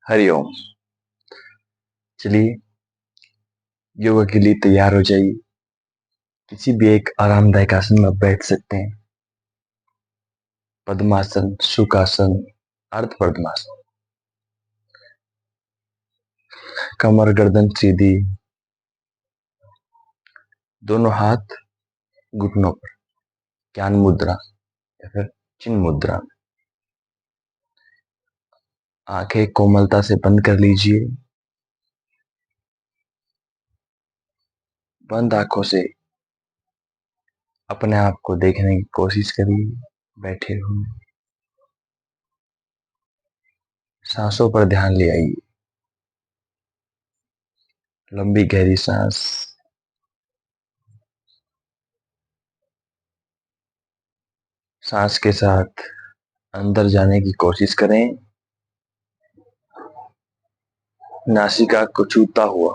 हरिओम। चलिए, योगा के लिए तैयार हो जाइए। किसी भी एक आरामदायक आसन में आप बैठ सकते हैं। पद्मासन, सुखासन, अर्ध पद्मासन। कमर गर्दन सीधी, दोनों हाथ घुटनों पर, ज्ञान मुद्रा या फिर चिन्ह मुद्रा। आंखें कोमलता से बंद कर लीजिए। बंद आंखों से अपने आप को देखने की कोशिश करिए बैठे हुए। सांसों पर ध्यान ले आइए। लंबी गहरी सांस। सांस के साथ अंदर जाने की कोशिश करें, नासिका को छूता हुआ,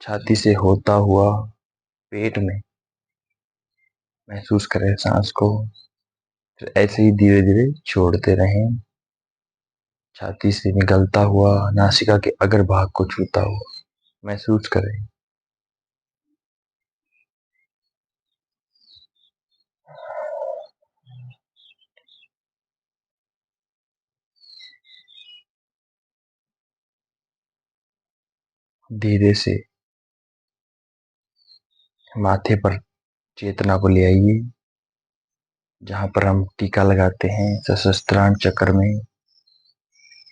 छाती से होता हुआ पेट में महसूस करें सांस को। फिर ऐसे ही धीरे धीरे छोड़ते रहें। छाती से निकलता हुआ नासिका के अग्र भाग को छूता हुआ महसूस करें। धीरे से माथे पर चेतना को ले आइए। जहां पर हम टीका लगाते हैं सहस्त्रांश चक्र में,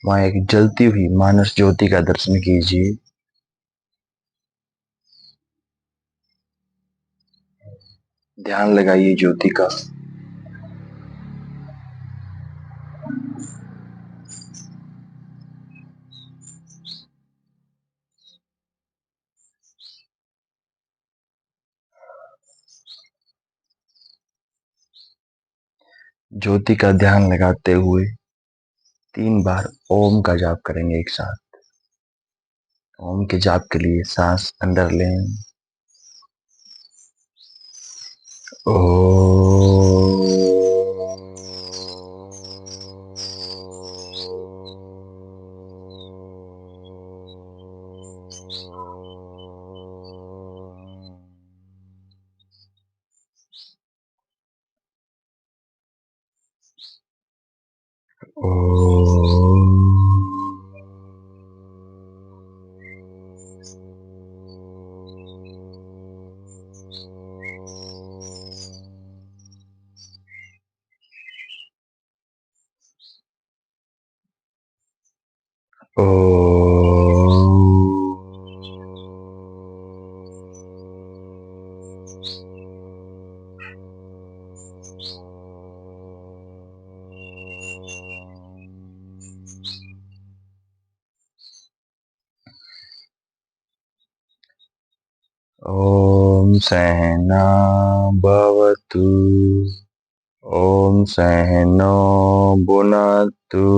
वहां एक जलती हुई मानस ज्योति का दर्शन कीजिए। ध्यान लगाइए ज्योति का। ज्योति का ध्यान लगाते हुए 3 बार ओम का जाप करेंगे एक साथ। ओम के जाप के लिए सांस अंदर लें। ओ ओम सहना भवतु। ओम सहनो भुनक्तु।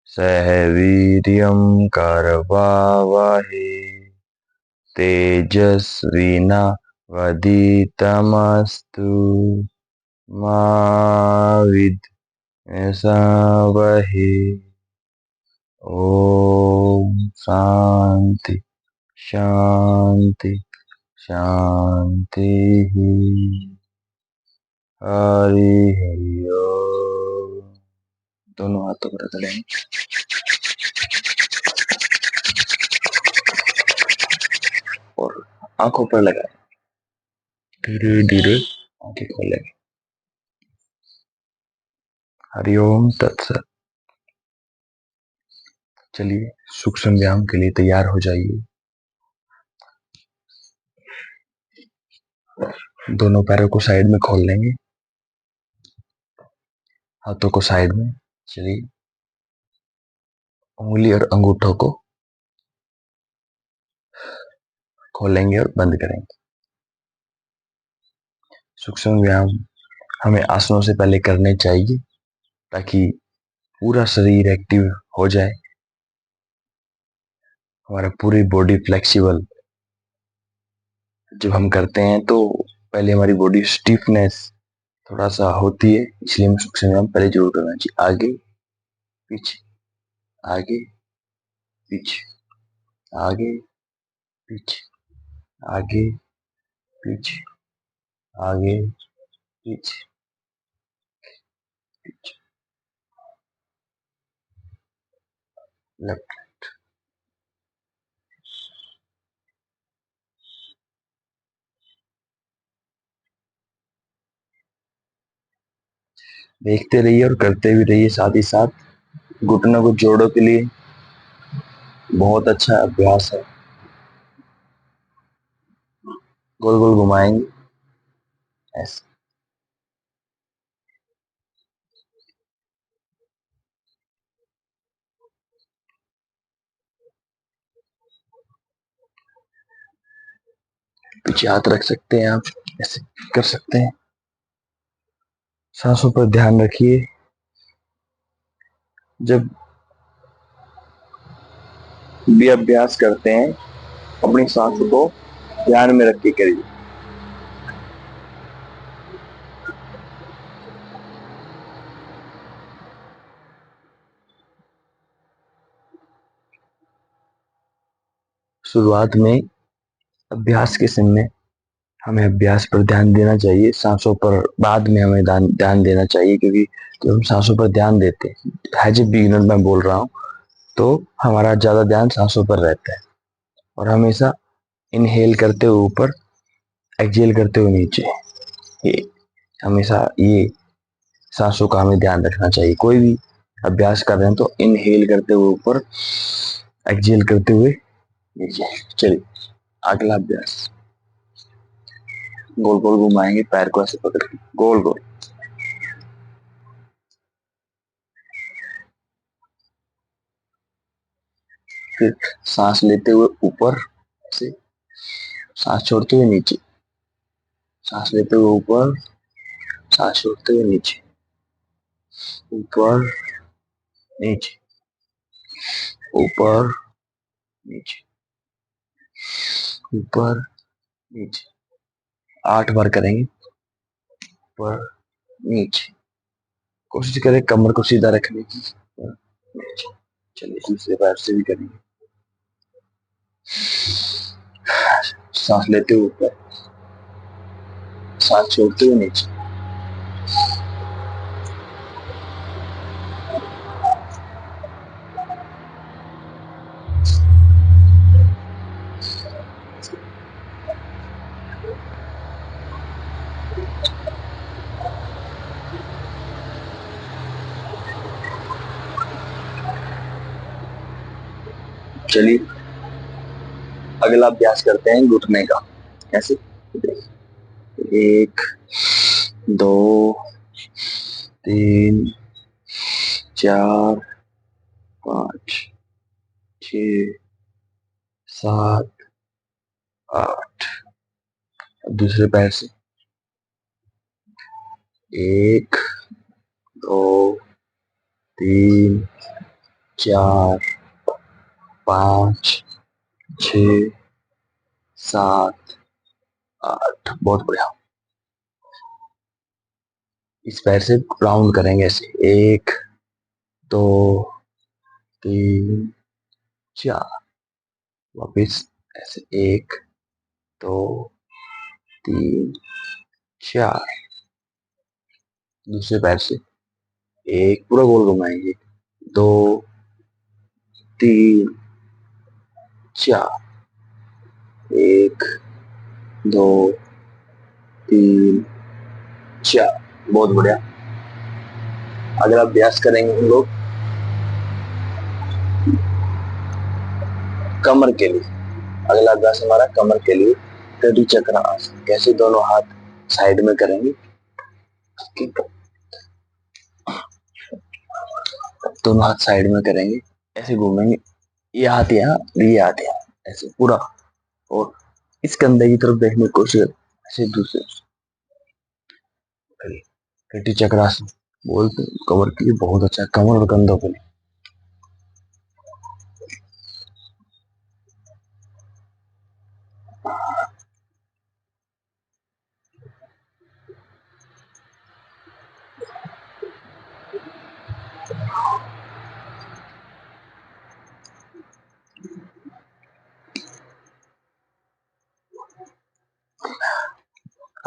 सह वीर्यं करवावहै तेजस्विनावधीतमस्तु मा विद्विषावहै। ओम शांति शांति शांति। हरि ओम। दोनों हाथों पर रगड़ें और आंखों पर लगाएं। धीरे धीरे आंखें खोलें। हरिओम तत्सत। चलिए, सूक्ष्म व्यायाम के लिए तैयार हो जाइए। दोनों पैरों को साइड में खोल लेंगे, हाथों को साइड में। चलिए, उंगली और अंगूठों को खोलेंगे और बंद करेंगे। सूक्ष्म व्यायाम हमें आसनों से पहले करने चाहिए ताकि पूरा शरीर एक्टिव हो जाए, हमारा पूरी बॉडी फ्लेक्सिबल। जब हम करते हैं तो पहले हमारी बॉडी स्टिफनेस थोड़ा सा होती है, इसलिए मैं सबसे पहले जरूर करना चाहिए। आगे पीछे, आगे पीछे, आगे पीछे, आगे पीछे, आगे पीछे, पीछे, लेफ्ट। देखते रहिए और करते भी रहिए साथ ही साथ। घुटनों को जोड़ों के लिए बहुत अच्छा अभ्यास है। गोल गोल घुमाएंगे ऐसे। पीछे हाथ रख सकते हैं आप, ऐसे कर सकते हैं। सांसों पर ध्यान रखिए। जब भी अभ्यास करते हैं अपनी सांसों को ध्यान में रख के करिए। शुरुआत में अभ्यास के समय हमें अभ्यास पर ध्यान देना चाहिए, सांसों पर बाद में हमें ध्यान देना चाहिए, क्योंकि जब हम सांसों पर ध्यान देते हैं, एज ए बिगिनर मैं बोल रहा हूँ, तो हमारा ज्यादा ध्यान सांसों पर रहता है। और हमेशा इनहेल करते हुए ऊपर, एक्सहेल करते हुए नीचे, ये हमेशा ये सांसों का हमें ध्यान रखना चाहिए। कोई भी अभ्यास कर रहे हैं तो इनहेल करते हुए ऊपर, एक्सहेल करते हुए नीचे। चलिए अगला अभ्यास। गोल गोल घुमाएंगे, पैर को ऐसे पकड़ के गोल गोल। फिर सांस लेते हुए ऊपर ऐसे, सांस छोड़ते हुए नीचे, सांस लेते हुए ऊपर, सांस छोड़ते हुए नीचे, ऊपर नीचे, ऊपर नीचे, ऊपर नीचे। 8 बार करेंगे, ऊपर नीचे। कोशिश करें कमर को सीधा रखने की, ऊपर नीचे। चलिए दूसरे पैर से भी करेंगे। सांस लेते हुए ऊपर, सांस छोड़ते हुए नीचे, चलिए अगला अभ्यास करते हैं घुटने का। कैसे? 1 2 3 4 5 6 7 8। दूसरे पैर से 1 2 3 4 5 6 7 8। बहुत बढ़िया। इस पैर से राउंड करेंगे ऐसे, 1 2 3 4। वापिस ऐसे, 1 2 3 4। दूसरे पैर से 1 पूरा गोल घुमाएंगे, 2 3 4। 1 2 3 4। बहुत बढ़िया। अगर अभ्यास करेंगे हम लोग कमर के लिए। अगला अभ्यास हमारा कमर के लिए, कटी चक्र आसन। कैसे? दोनों हाथ साइड में करेंगे, दोनों हाथ साइड में करेंगे, ऐसे घूमेंगे, ये हाथ यहाँ, ये हाथ यहाँ, ऐसे पूरा। और इस कंधे की तरफ देखने की कोशिश करें, ऐसे दूसरे करिए। कटी चक्रासन बोलते हैं, कमर के लिए बहुत अच्छा है, कमर और कंधों के लिए।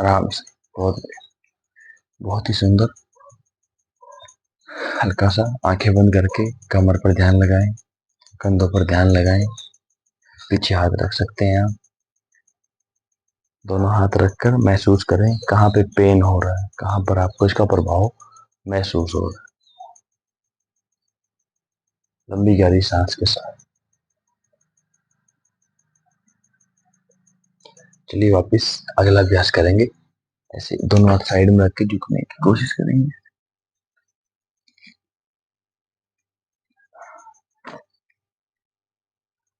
आराम से। बहुत बहुत ही सुंदर। हल्का सा आंखें बंद करके कमर पर ध्यान लगाएं, कंधों पर ध्यान लगाएं। पीछे हाथ रख सकते हैं आप। दोनों हाथ रखकर महसूस करें कहाँ पे पेन हो रहा है, कहाँ पर आपको इसका प्रभाव महसूस हो रहा है। लंबी गहरी सांस के साथ। चलिए वापस अगला अभ्यास करेंगे। ऐसे दोनों हाथ साइड में रख के झुकने की कोशिश करेंगे।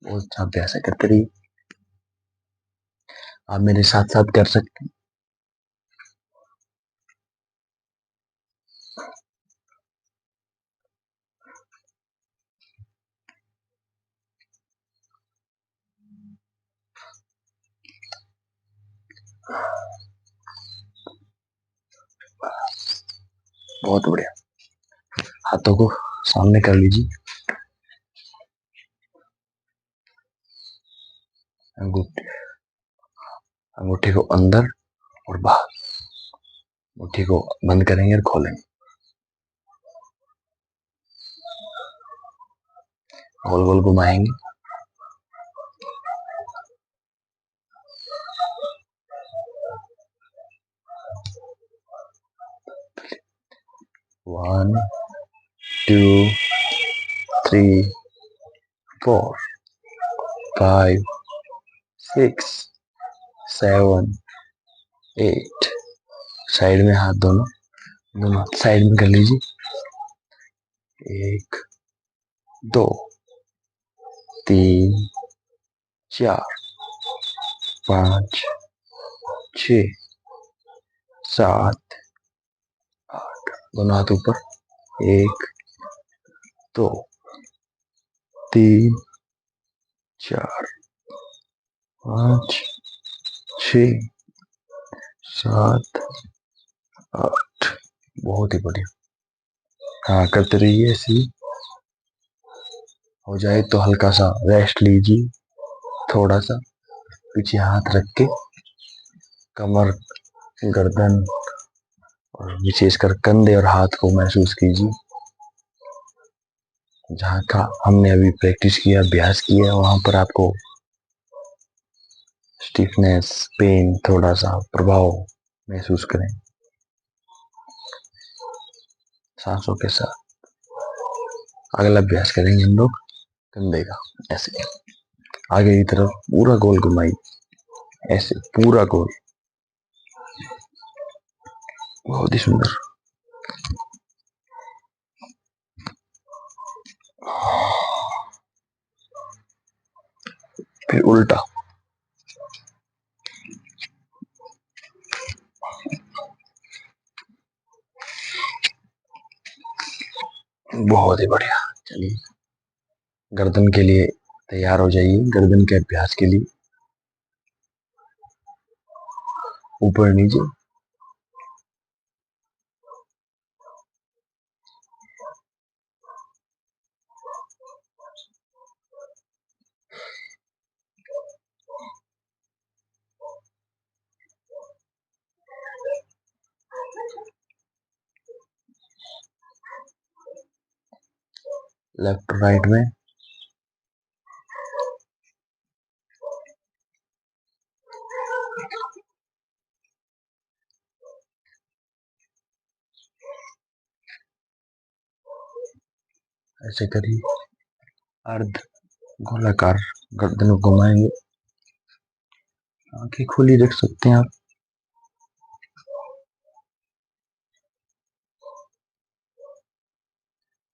बहुत अच्छा अभ्यास है, करते रहिए। आप मेरे साथ साथ कर सकते हैं। बहुत बढ़िया। हाथों को सामने कर लीजिए। अंगूठे अंगूठे को अंदर और बाहर। मुट्ठी को बंद करेंगे और खोलेंगे। गोल गोल घुमाएंगे। One, two, three, four, five, six, seven, eight. Side में हाथ दोनों दोनों साइड में कर लीजिए। एक, दो, तीन, चार, पांच, छ, सात, आठ। दोनों हाथ ऊपर। एक, दो, तीन, चार, पांच, छ, सात, आठ। बहुत ही बढ़िया। हाँ, करते रहिए ऐसे ही। हो जाए तो हल्का सा रेस्ट लीजिए। थोड़ा सा पीछे हाथ रख के कमर, गर्दन और विशेषकर कंधे और हाथ को महसूस कीजिए। जहाँ का हमने अभी प्रैक्टिस किया, अभ्यास किया, वहां पर आपको स्टिफनेस, पेन, थोड़ा सा प्रभाव महसूस करें। सांसों के साथ अगला अभ्यास करेंगे हम लोग कंधे का। ऐसे आगे की तरफ पूरा गोल घुमाइए, ऐसे पूरा गोल। बहुत ही सुंदर। फिर उल्टा। बहुत ही बढ़िया। चलिए गर्दन के लिए तैयार हो जाइए। गर्दन के अभ्यास के लिए ऊपर नीचे। लेफ्ट राइट में। ऐसे करिए। अर्ध गोलाकार गर्दन को घुमाएंगे। आंखें खुली रख सकते हैं आप।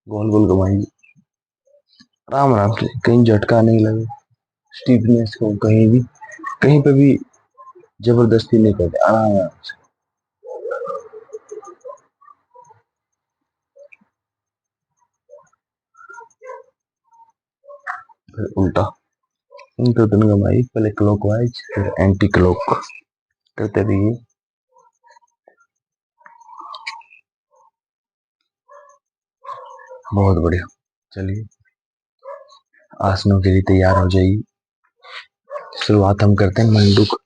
गोल गोल घुमाइए। आराम आराम से, कहीं झटका नहीं लगे। स्टीफनेस को कहीं पे भी जबरदस्ती नहीं करते। आराम आराम से। फिर उल्टा। गर्दन घुमाइए, पहले क्लॉकवाइज फिर एंटी क्लॉक। करते रहिए। बहुत बढ़िया। चलिए आसनों के लिए तैयार हो जाइए। शुरुआत हम करते हैं मंडूक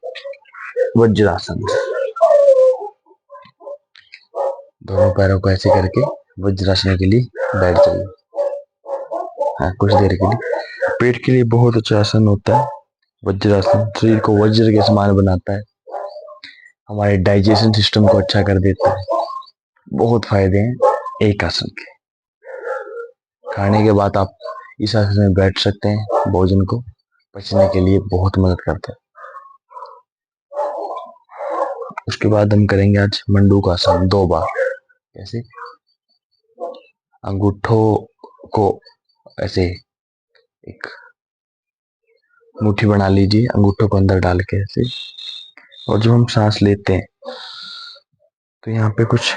वज्रासन। दोनों पैरों को ऐसे करके वज्रासन के लिए बैठ जाइए। हाँ, कुछ देर के लिए। पेट के लिए बहुत अच्छा आसन होता है वज्रासन। शरीर को वज्र के समान बनाता है, हमारे डाइजेशन सिस्टम को अच्छा कर देता है। बहुत फायदे हैं एक आसन के। खाने के बाद आप इस आसन में बैठ सकते हैं, भोजन को पचने के लिए बहुत मदद करता है। उसके बाद हम करेंगे आज मंडूक आसन 2 बार। कैसे? अंगूठों को ऐसे एक मुट्ठी बना लीजिए, अंगूठों को अंदर डाल के ऐसे, और जब हम सांस लेते हैं तो यहाँ पे कुछ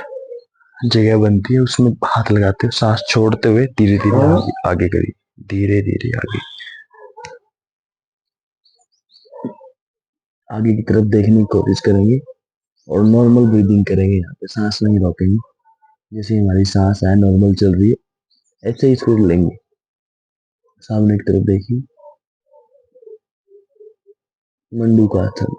जगह बनती है, उसमें हाथ लगाते हुए सांस छोड़ते हुए धीरे धीरे आगे करिए, धीरे धीरे आगे आगे की तरफ देखने की कोशिश करेंगे और नॉर्मल ब्रीदिंग करेंगे। यहाँ पे सांस नहीं रोकेंगे, जैसे हमारी सांस है नॉर्मल चल रही है ऐसे ही छोड़ लेंगे। सामने की तरफ देखिए, मंडूक आसन।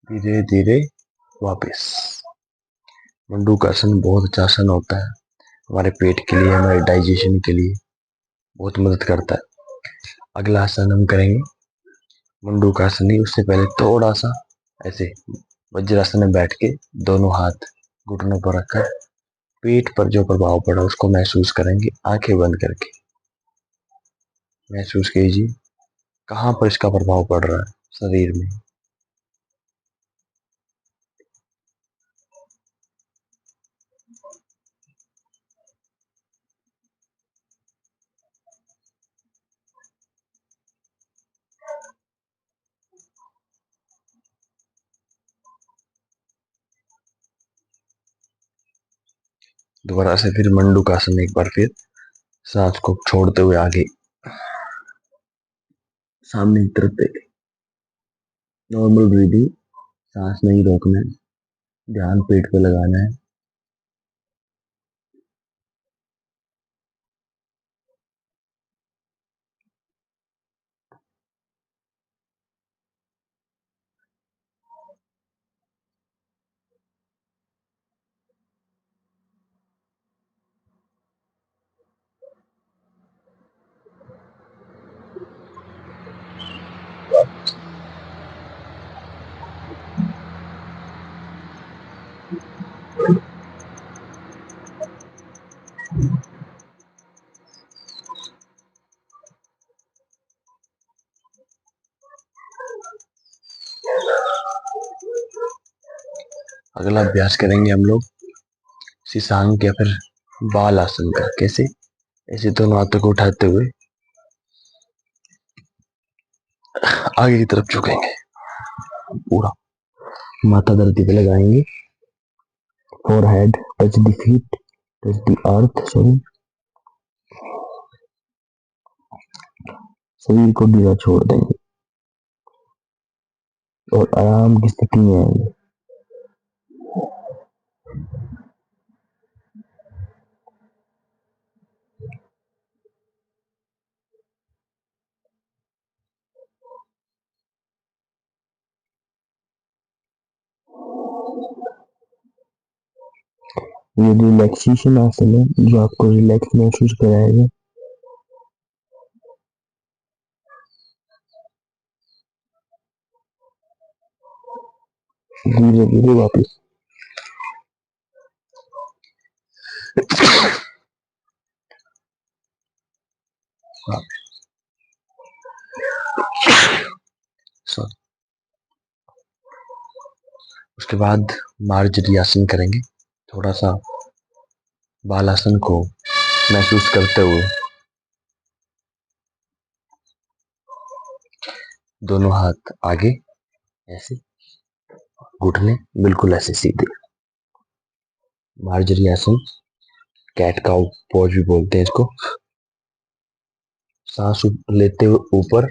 धीरे धीरे वापस। मंडूक आसन बहुत अच्छा आसन होता है, हमारे पेट के लिए, हमारे डाइजेशन के लिए बहुत मदद करता है। अगला आसन हम करेंगे मंडूक आसन नहीं, उससे पहले थोड़ा सा ऐसे वज्रासन में बैठ के दोनों हाथ घुटनों पर रखकर पेट पर जो प्रभाव पड़ा उसको महसूस करेंगे। आंखें बंद करके महसूस कीजिए कहाँ पर इसका प्रभाव पड़ रहा है शरीर में। दोबारा से फिर मंडूक आसन एक बार फिर। सांस को छोड़ते हुए आगे सामने की तरफ देखें, नॉर्मल ब्रीदिंग, सांस नहीं रोकना है, ध्यान पेट पे लगाना है। अगला अभ्यास करेंगे हम लोग शीशांग या फिर बाल आसन का। कैसे? ऐसे दोनों हाथों को उठाते हुए आगे की तरफ झुकेंगे, पूरा माथा धरती पे लगाएंगे, forehead touch the feet, touch the earth, sorry, शरीर को ढीला छोड़ देंगे और आराम की स्थिति में आएंगे। ये रिलैक्सेशन आसन है जो आपको रिलैक्स महसूस कराएगा। धीरे धीरे वापस। सॉरी। उसके बाद मार्जरी आसन करेंगे। थोड़ा सा बालासन को महसूस करते हुए दोनों हाथ आगे ऐसे, घुटने बिल्कुल ऐसे सीधे। मार्जरी आसन, कैट काउ पोज भी बोलते हैं इसको। सांस लेते हुए ऊपर,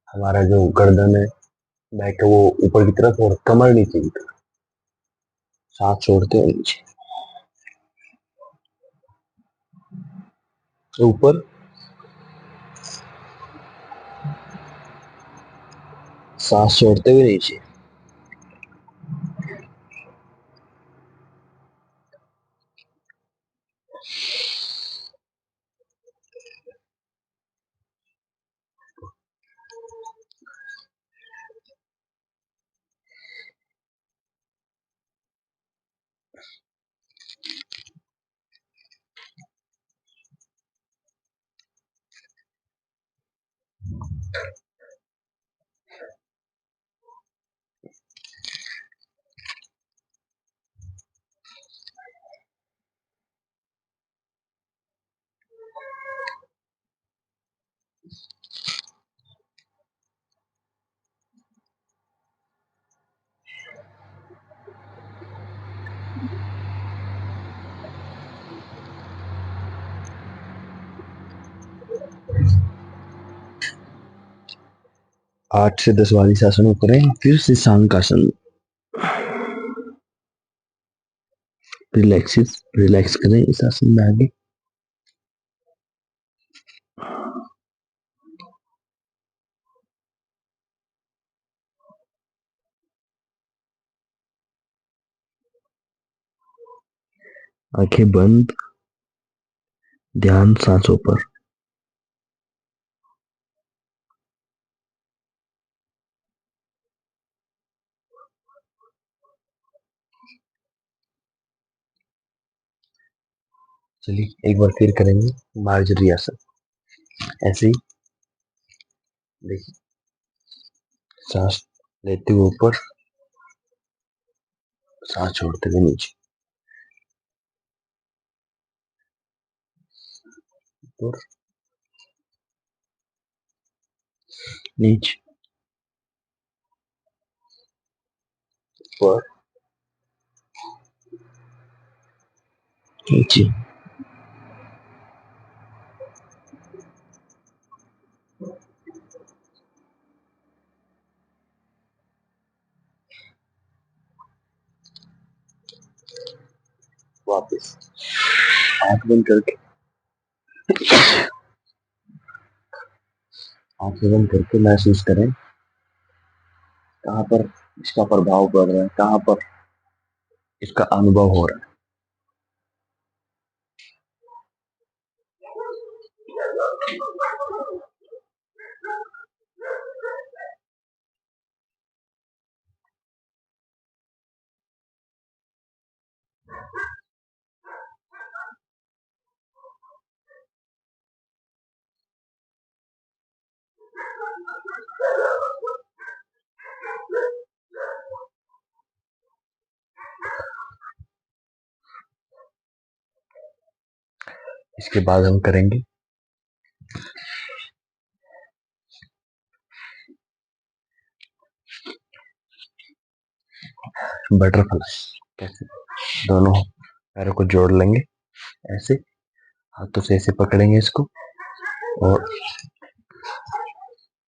हमारा जो गर्दन है बैक है वो ऊपर की तरफ और कमर नीचे की तरफ। सांस छोड़ते हुए नीचे, ऊपर, सांस छोड़ते हुए नीचे। 8 से 10 वाली आसन करें, फिर से शंखासन। रिलैक्स करें इस आसन में आगे। आंखें बंद, ध्यान सांसों पर। चलिए एक बार फिर करेंगे मार्जरी आसन। ऐसे ही देखिए, सांस लेते हुए ऊपर, सांस छोड़ते हुए नीचे, ऊपर नीचे, ऊपर नीचे। वापस आंख बंद करके, आंखें बंद करके महसूस करें कहाँ पर इसका प्रभाव पड़ रहा है, कहाँ पर इसका अनुभव हो रहा है। इसके बाद हम करेंगे बटरफ्लाई। कैसे? दोनों पैरों को जोड़ लेंगे, ऐसे हाथों से ऐसे पकड़ेंगे इसको, और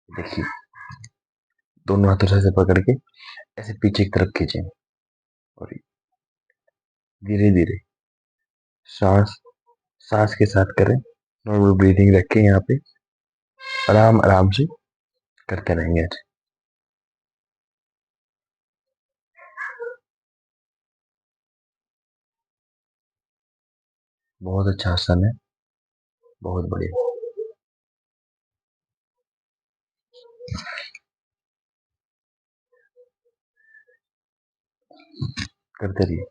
देखिए दोनों हाथों से ऐसे पकड़ के ऐसे पीछे की तरफ खींचेंगे, और धीरे धीरे सांस सांस के साथ करें। नॉर्मल ब्रीदिंग रखें, यहाँ पे आराम आराम से करते रहेंगे ऐसे। बहुत अच्छा आसन है, बहुत बढ़िया। करते रहिए।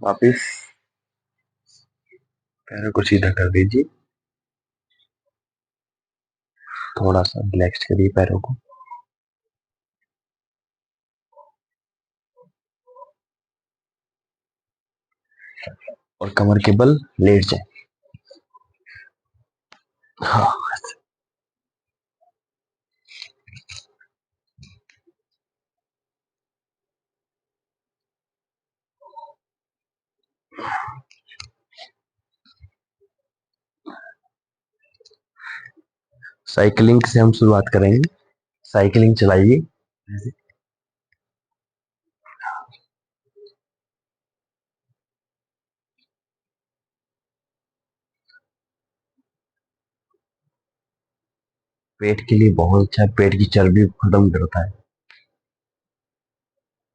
वापिस पैरों को सीधा कर दीजिए, थोड़ा सा रिलैक्स करिए पैरों को। और कमर के बल लेट जाए। हाँ। साइकिलिंग से हम शुरुआत करेंगे। साइकिलिंग चलाइए। पेट के लिए बहुत अच्छा है, पेट की चर्बी को खत्म करता है,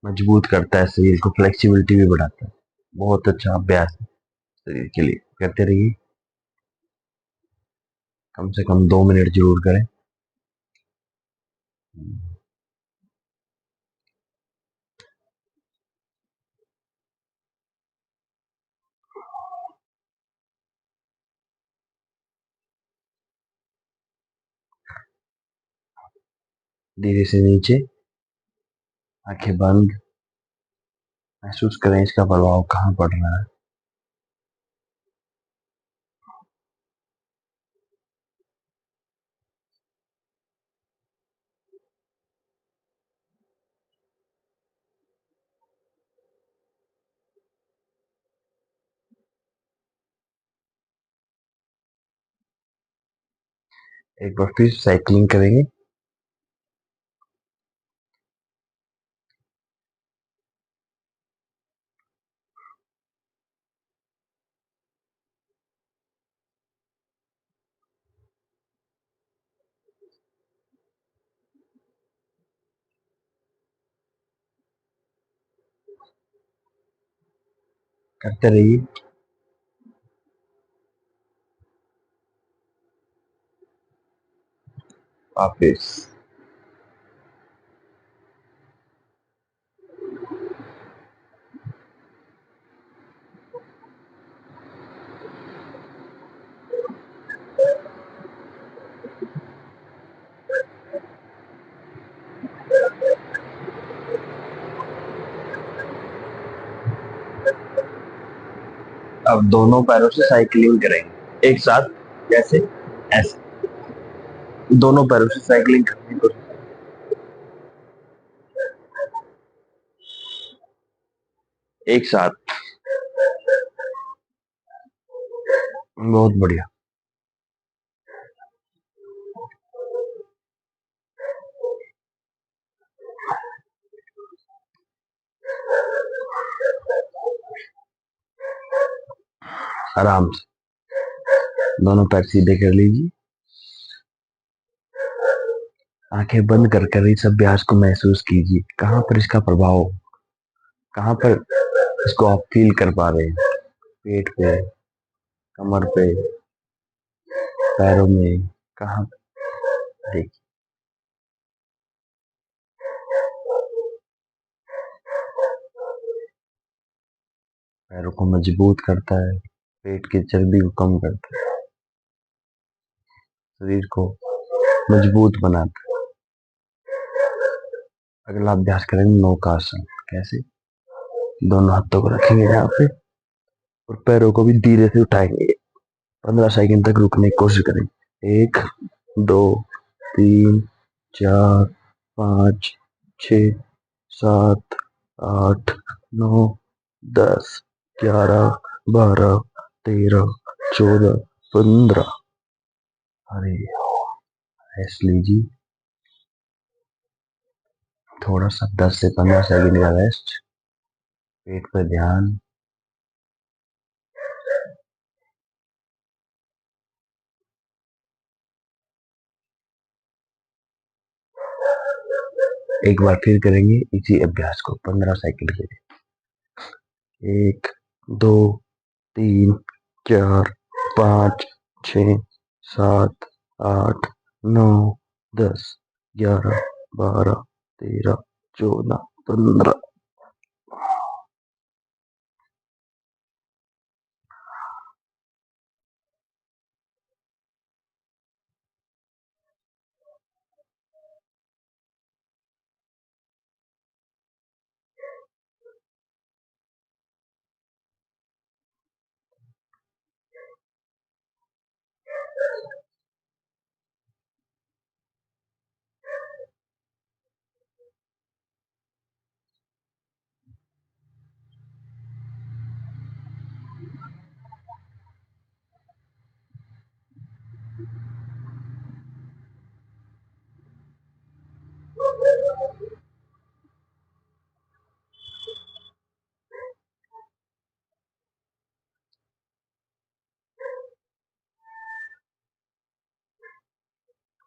मजबूत करता है शरीर को, फ्लेक्सिबिलिटी भी बढ़ाता है। बहुत अच्छा अभ्यास है शरीर के लिए, करते रहिए। कम से कम 2 मिनट जरूर करें। धीरे से नीचे, आंखें बंद, महसूस करें इसका प्रभाव कहाँ पड़ रहा है। एक बार फिर साइकिलिंग करेंगे। करते रहिए। वापिस। अब दोनों पैरों से साइकिलिंग करेंगे एक साथ, जैसे ऐसे। दोनों पैरों से साइकिलिंग करने को। एक साथ। बहुत बढ़िया। आराम से दोनों पैर सीधे कर लीजिए। आंखें बंद कर कर इस अभ्यास को महसूस कीजिए, कहाँ पर इसका प्रभाव, कहाँ पर इसको आप फील कर पा रहे हैं। पेट पे, कमर पे, पैरों में, कहाँ पे। देखिए, पैरों को मजबूत करता है, पेट की चर्बी को कम करता है, शरीर को मजबूत बनाता है। अगला अभ्यास करेंगे नौकासन। कैसे? दोनों हाथों को रखेंगे यहाँ पे और पैरों को भी धीरे से उठाएंगे। 15 सेकंड तक रुकने की कोशिश करेंगे। 1, 2, 3, 4, 5, 6, 7, 8, 9, 10, 11, 12, 13, 14, 15। अरे, रेस्ट लीजिए थोड़ा सा, 10 से 15 सेकंड का रेस्ट। पेट पे ध्यान। एक बार फिर करेंगे इसी अभ्यास को 15 सेकंड के लिए। 1, 2, 3, 4, 5, 6, 7, 8, 9, 10, 11, 12, 13, 14, 15।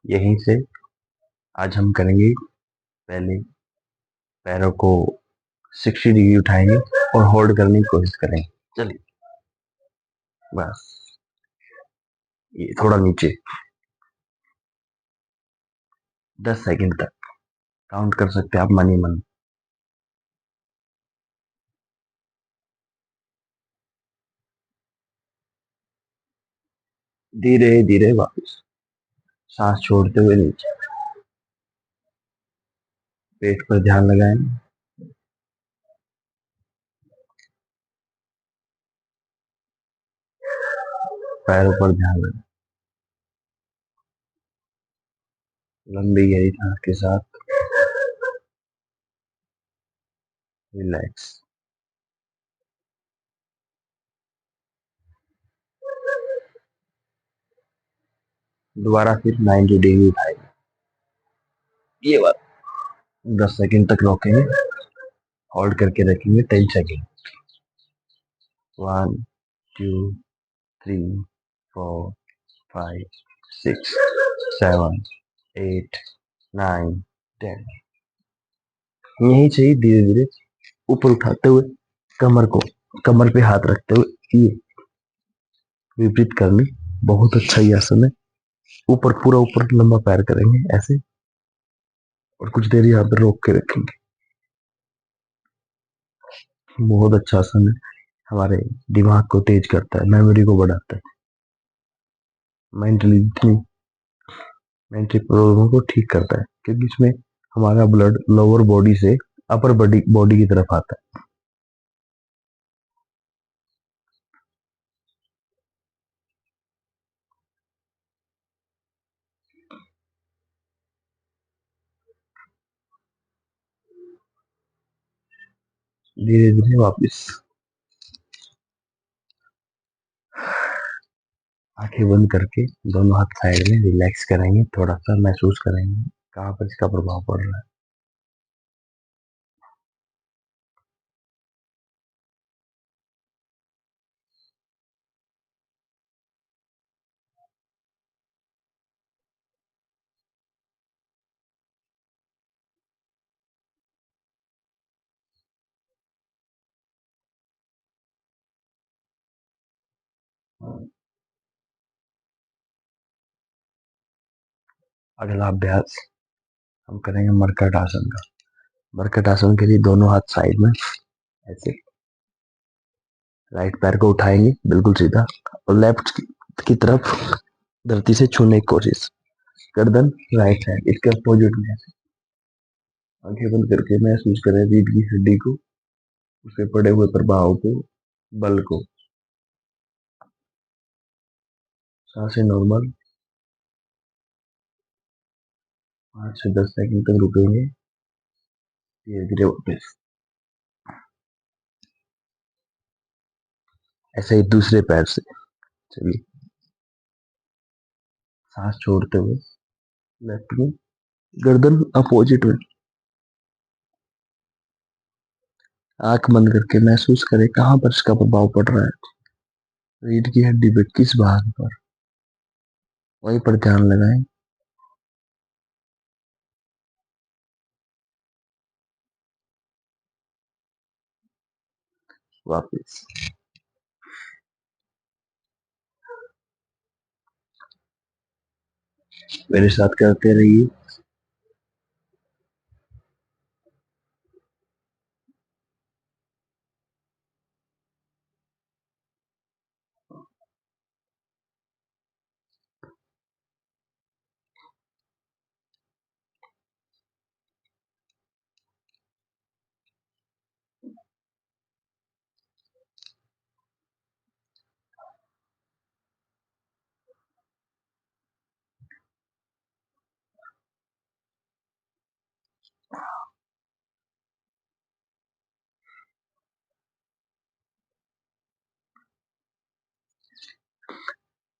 यहीं से आज हम करेंगे। पहले पैरों को 60 डिग्री उठाएंगे और होल्ड करने की कोशिश करेंगे। चलिए, बस ये थोड़ा नीचे, 10 सेकंड तक काउंट कर सकते हैं आप मन ही मन। धीरे धीरे वापस सांस छोड़ते हुए नीचे। पेट पर ध्यान लगाएं। पैरों पर ध्यान लगाएं। लंबी गहरी सांस के साथ रिलैक्स। दोबारा फिर 90 डिग्री उठाएंगे। ये बात 10 सेकंड तक रोकेंगे। होल्ड करके रखेंगे 10 सेकंड। 1 2 3 4 5 6 7 8 9 10। यही चाहिए। धीरे धीरे ऊपर उठाते हुए कमर को, कमर पे हाथ रखते हुए ये विपरीत करनी। बहुत अच्छा ये आसन है। ऊपर, पूरा ऊपर लंबा पैर करेंगे ऐसे, और कुछ देर यहाँ पे रोक के रखेंगे। बहुत अच्छा आसन है। हमारे दिमाग को तेज करता है, मेमोरी को बढ़ाता है, मेंटली मेंटली प्रॉब्लम को ठीक करता है, क्योंकि इसमें हमारा ब्लड लोअर बॉडी से अपर बॉडी बॉडी की तरफ आता है। धीरे धीरे वापस आंखें बंद करके दोनों हाथ साइड में रिलैक्स करेंगे। थोड़ा सा महसूस करेंगे कहाँ पर इसका प्रभाव पड़ रहा है। अगला अभ्यास हम करेंगे मरकट आसन का। मरकट आसन के लिए दोनों हाथ साइड में ऐसे, राइट पैर को उठाएंगे बिल्कुल सीधा, और लेफ्ट की तरफ धरती से छूने की कोशिश। गर्दन राइट साइड, इसके अपोजिट में ऐसे। आंखें बंद करके महसूस करें रीढ़ की हड्डी को, उसके पड़े हुए प्रभाव को, बल को। सांसें नॉर्मल। 5 से 10 सेकंड तक रुकेंगे। धीरे धीरे वापस। ऐसे ही दूसरे पैर से। चलिए, सांस छोड़ते हुए लेफ्ट में, गर्दन अपोजिट में। आंख बंद करके महसूस करें कहाँ पर इसका प्रभाव पड़ रहा है। रीढ़ की हड्डी पे किस भाग पर, वहीं पर ध्यान लगाएं। वापस। मेरे साथ करते रहिए।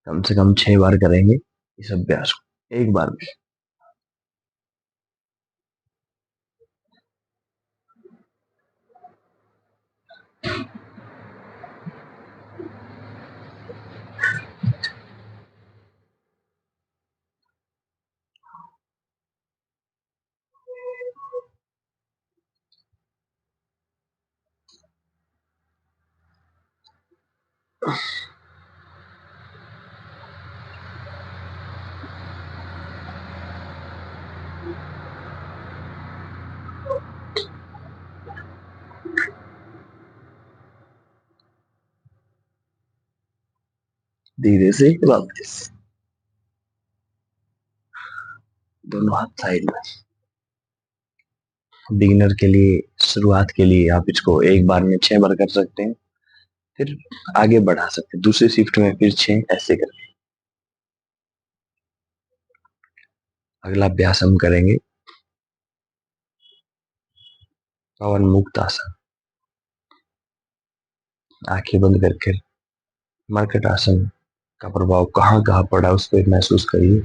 कम से कम 6 बार करेंगे इस अभ्यास को एक बार में। धीरे से वापस, दोनों हाथ साइड में। बिगिनर के लिए, शुरुआत के लिए आप इसको एक बार में 6 बार कर सकते हैं, फिर आगे बढ़ा सकते हैं दूसरी शिफ्ट में, फिर 6 ऐसे करके। अगला अभ्यास हम करेंगे पवन मुक्त आसन। आंखें बंद करके मर्कट आसन का प्रभाव कहाँ कहाँ पड़ा उस पर महसूस करिए।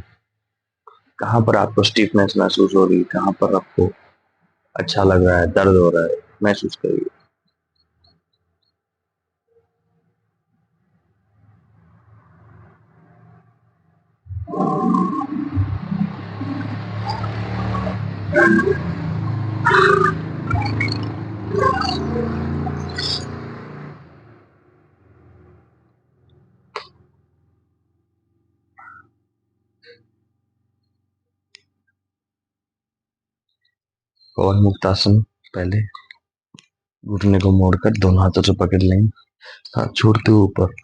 कहाँ पर आपको स्टिफनेस महसूस हो रही है, कहाँ पर आपको अच्छा लग रहा है, दर्द हो रहा है, महसूस करिए। पवन मुक्त आसन, पहले घुटने को मोड़कर दोनों हाथों से पकड़ लेंगे, हाथ छोड़ते हुए ऊपर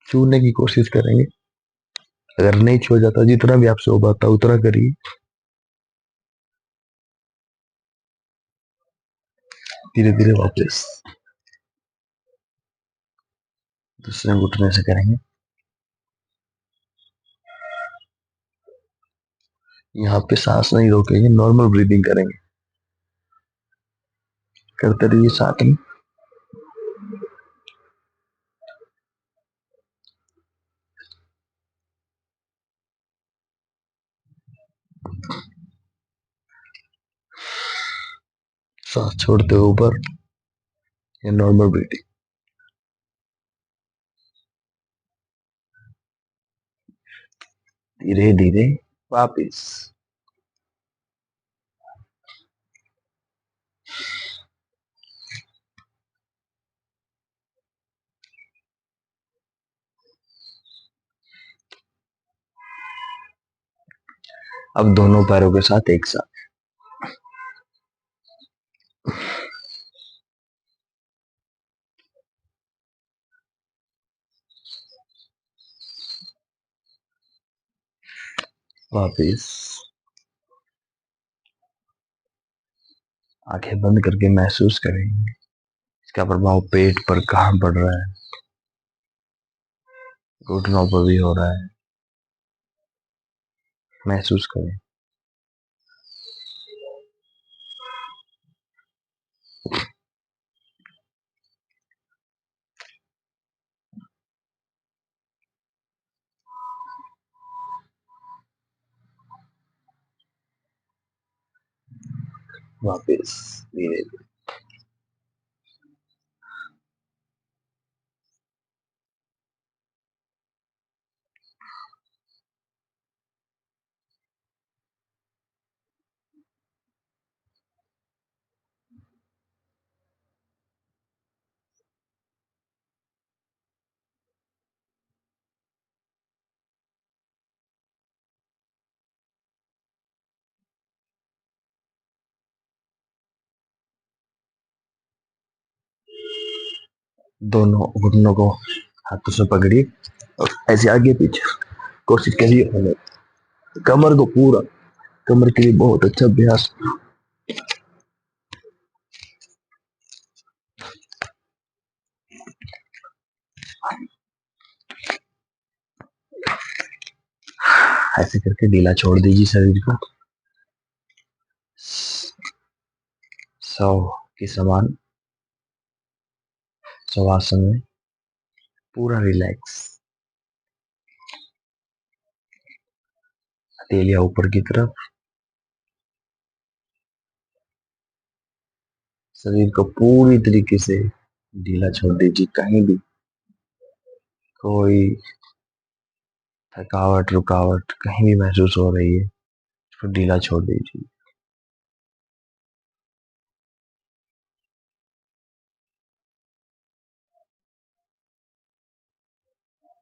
छूने की कोशिश करेंगे। अगर नहीं छू जाता, जितना भी आपसे हो पाता उतना करिए। धीरे धीरे वापस दूसरे घुटने से करेंगे। यहाँ पे सांस नहीं रोकेंगे, नॉर्मल ब्रीदिंग करेंगे। करते रहिए साथ में। सांस छोड़ते हुए ऊपर, ये नॉर्मल ब्रीदिंग। धीरे धीरे वापिस। अब दोनों पैरों के साथ एक साथ वापिस। आंखें बंद करके महसूस करेंगे इसका प्रभाव पेट पर कहाँ पड़ रहा है, घुटनों पर भी हो रहा है, महसूस करें। वापिस धीरे धीरे। दोनों घुटनों को हाथों से पकड़िए और ऐसे आगे पीछे कोशिश करिए होने। कमर को पूरा, कमर के लिए बहुत अच्छा अभ्यास। ऐसे करके ढीला छोड़ दीजिए शरीर को। सौ के समान शवासन में पूरा रिलैक्स। हथेलियां ऊपर की तरफ, शरीर को पूरी तरीके से ढीला छोड़ दीजिए। कहीं भी कोई थकावट रुकावट कहीं भी महसूस हो रही है, उसको ढीला छोड़ दीजिए।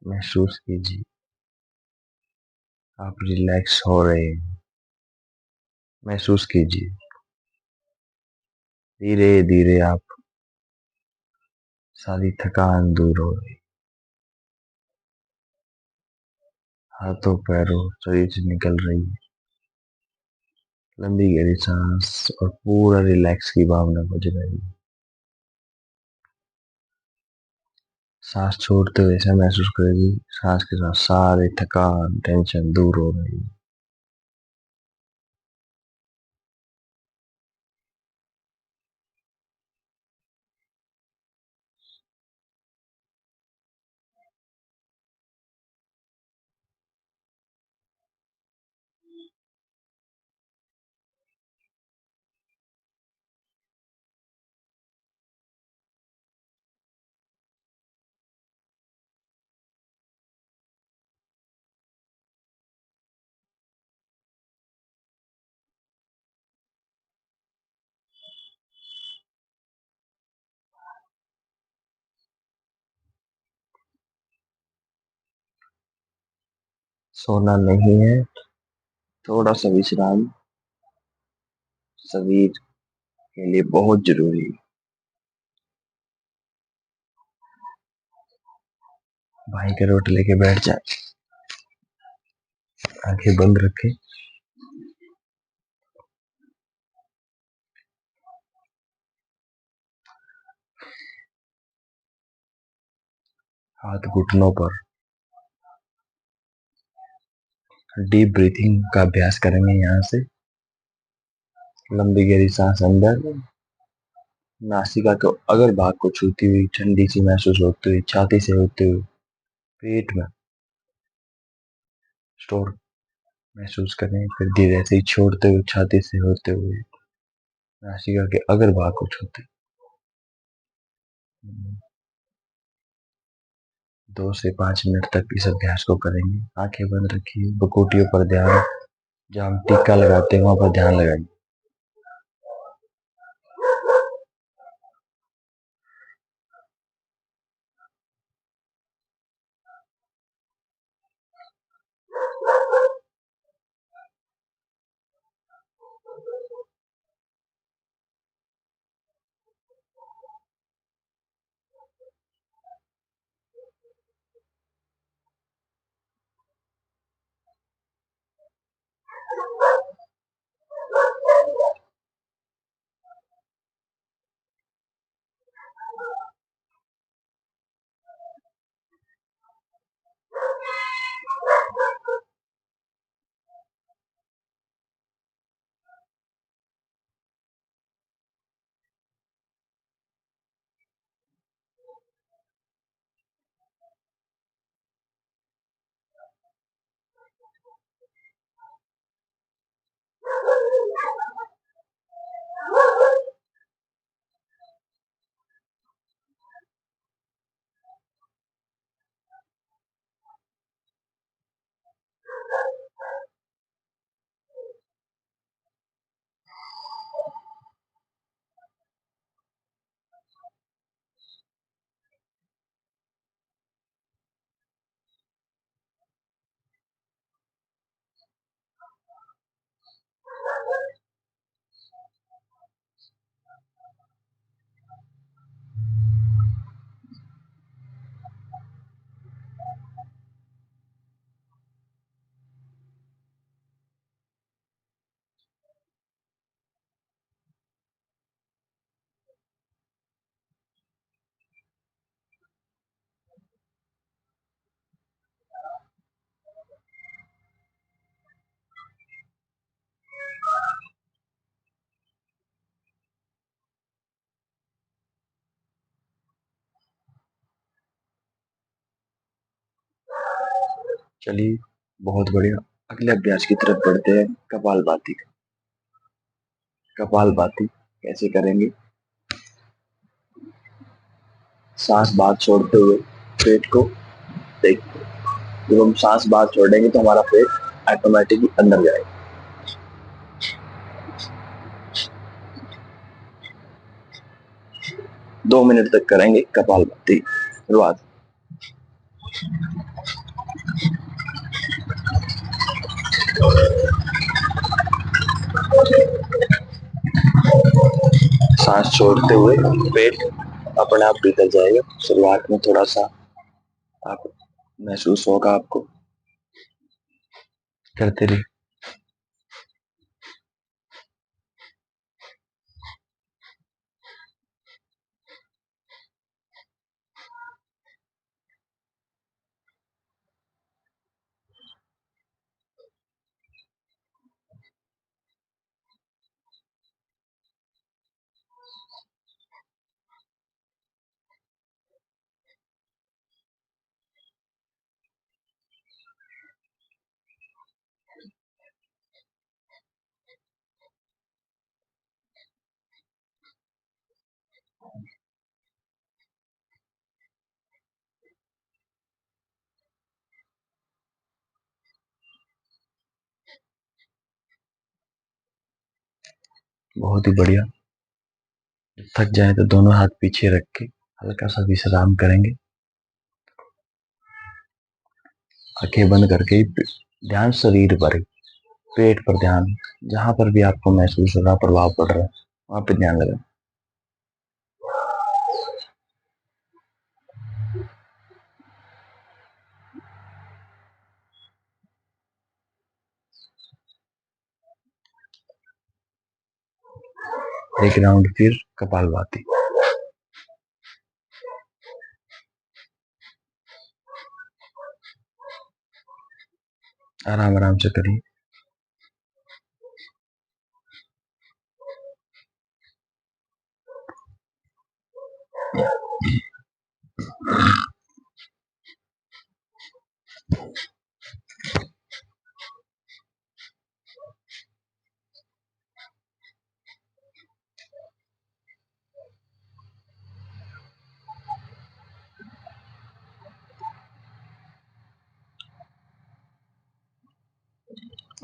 महसूस कीजिए आप रिलैक्स हो रहे हैं। महसूस कीजिए धीरे धीरे आप सारी थकान दूर हो रही, हाथों पैरों शरीर से निकल रही है। लंबी गहरी सांस और पूरा रिलैक्स की भावना को जगाइए। सांस छोड़ते हुए ऐसा महसूस करेगी सांस के साथ सारे थकान टेंशन दूर हो रही है। सोना नहीं है, थोड़ा सा विश्राम शरीर के लिए बहुत जरूरी है। भाई करवट लेके बैठ जाए, आंखें बंद रखें। हाथ घुटनों पर डीप ब्रीथिंग का अभ्यास करेंगे। यहाँ से लंबी गहरी सांस अंदर, नासिका के अगर भाग को छूती हुई ठंडी सी महसूस होती हुई छाती से होते हुए पेट में स्टोर महसूस करें। फिर धीरे से ही छोड़ते हुए छाती से होते हुए नासिका के अगर भाग को छूते 2 से 5 मिनट तक इस अभ्यास को करेंगे। आंखें बंद रखिए, भ्रुकुटियों पर ध्यान, जहाँ हम टीका लगाते हैं वहां पर ध्यान लगाइए। चलिए, बहुत बढ़िया। अगले अभ्यास की तरफ बढ़ते हैं, कपालभाति। कपालभाति कैसे करेंगे? सांस बाहर छोड़ते हुए पेट को देखते, जब हम सांस बाहर छोड़ेंगे तो हमारा पेट ऑटोमेटिकली अंदर जाएगा। 2 मिनट तक करेंगे कपालभाति। शुरुआत। सांस छोड़ते हुए पेट अपने आप भीतर जाएगा। शुरुआत में थोड़ा सा आप महसूस होगा आपको, करते रहिए। बहुत ही बढ़िया। थक जाए तो दोनों हाथ पीछे रख के हल्का सा विश्राम करेंगे। आंखें बंद करके ध्यान शरीर पर ही, पेट पर ध्यान, जहां पर भी आपको महसूस हो रहा प्रभाव पड़ रहा है वहां पे ध्यान लगाएं। एक राउंड फिर कपालभाति। आराम आराम से करिए।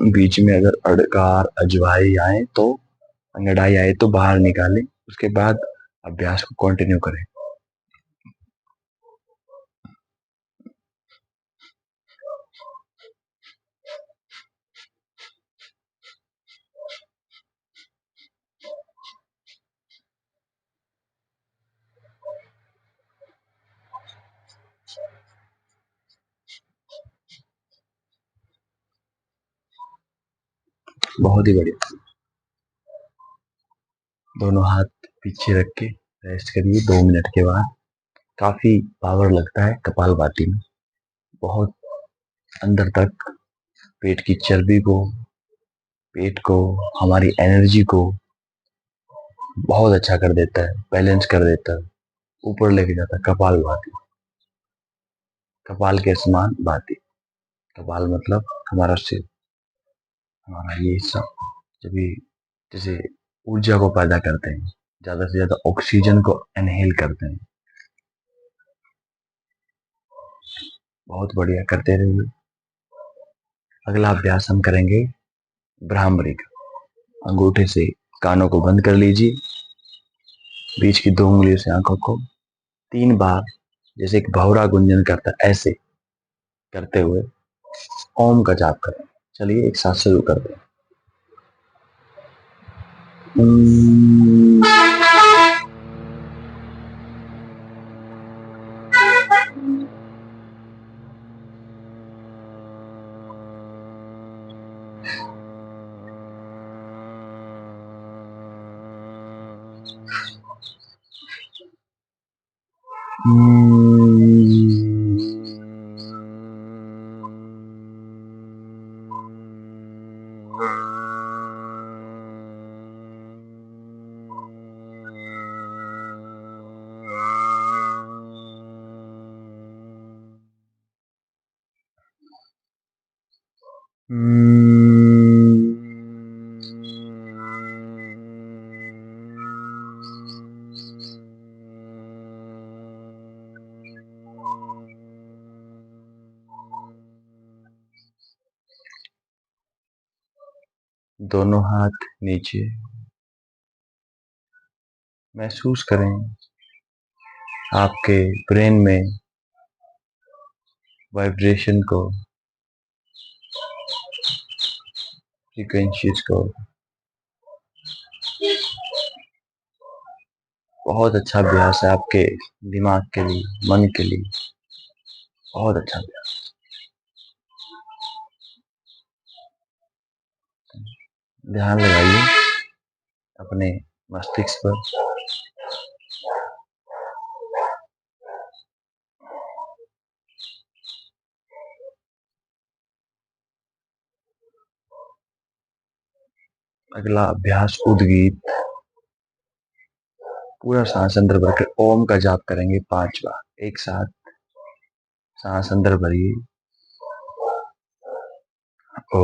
बीच में अगर अड़कार अजवाई आए तो, अंगड़ाई आए तो बाहर निकालें। उसके बाद अभ्यास को कंटिन्यू करें। बहुत ही बढ़िया। दोनों हाथ पीछे रख के रेस्ट करिए 2 मिनट के बाद। काफी पावर लगता है कपालभाति में, बहुत अंदर तक पेट की चर्बी को, पेट को, हमारी एनर्जी को बहुत अच्छा कर देता है, बैलेंस कर देता है, ऊपर लेके जाता है। कपालभाति, कपाल के समान भाती। कपाल मतलब हमारा सिर, हमारा ये हिस्सा, जब भी जैसे ऊर्जा को पैदा करते हैं, ज्यादा से ज्यादा ऑक्सीजन को इनहेल करते हैं। बहुत बढ़िया, करते रहिए। अगला अभ्यास हम करेंगे भ्रामरी का। अंगूठे से कानों को बंद कर लीजिए, बीच की 2 उंगलियों से आंखों को 3 बार जैसे एक भौरा गुंजन करता है ऐसे करते हुए ओम का जाप करें। चलिए एक साथ शुरू करते हैं। दोनों हाथ नीचे, महसूस करें आपके ब्रेन में वाइब्रेशन को, फ्रीक्वेंसीज को। बहुत अच्छा अभ्यास है आपके दिमाग के लिए, मन के लिए। बहुत अच्छा अभ्यास। ध्यान लगाइए अपने मस्तिष्क पर। अगला अभ्यास उद्गीत। पूरा सांस अंदर भरकर ओम का जाप करेंगे 5 बार एक साथ। सांस अंदर भरिए। ओ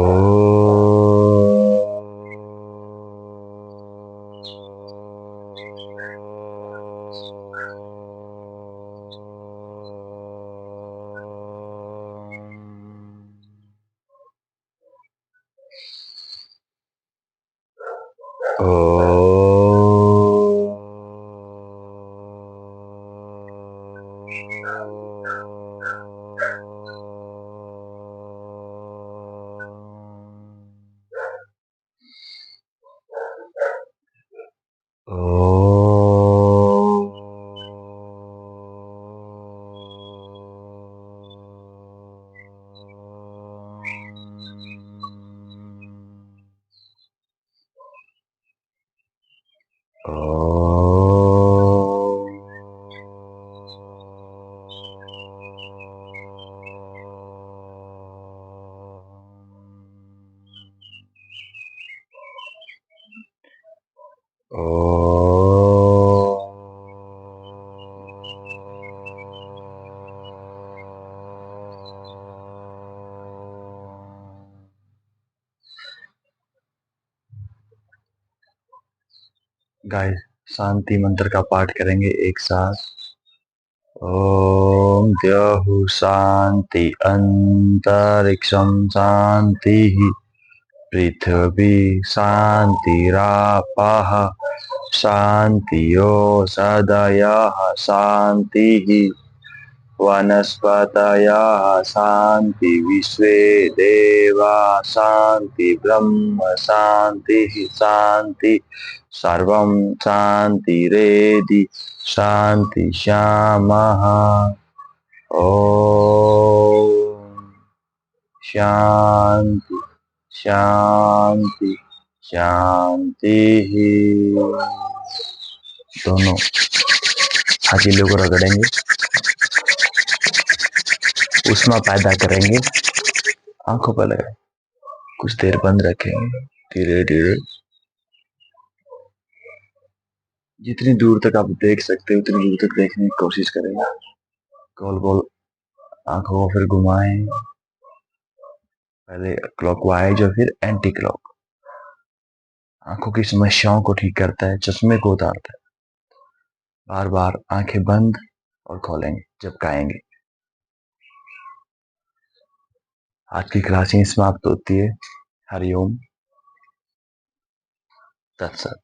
गाय शांति मंत्र का पाठ करेंगे एक साथ। ओम द्यौः शांति अंतरिक्षं शांति पृथ्वी शांतिरापः शांतियोषधयः शांतिः वनस्पतयः शांति विश्वे देवा शांति ब्रह्म शांतिः शांति सर्वं शांतिरेधि शांति श्यामः। ओम शांति शांति शांति। दोनों हथेलियों को रगड़ेंगे, उष्मा पैदा करेंगे। आंखों पर लगाए, कुछ देर बंद रखेंगे। धीरे धीरे जितनी दूर तक आप देख सकते हो उतनी दूर तक देखने की कोशिश करेंगे। गोल गोल आंखों को फिर घुमाएं, पहले क्लॉकवाइज और फिर एंटी क्लॉक। आंखों की समस्याओं को ठीक करता है, चश्मे को उतारता है। बार बार आंखें बंद और खोलेंगे जब गाएंगे। आज की क्लास यहीं समाप्त होती है। हरिओम तत्सत।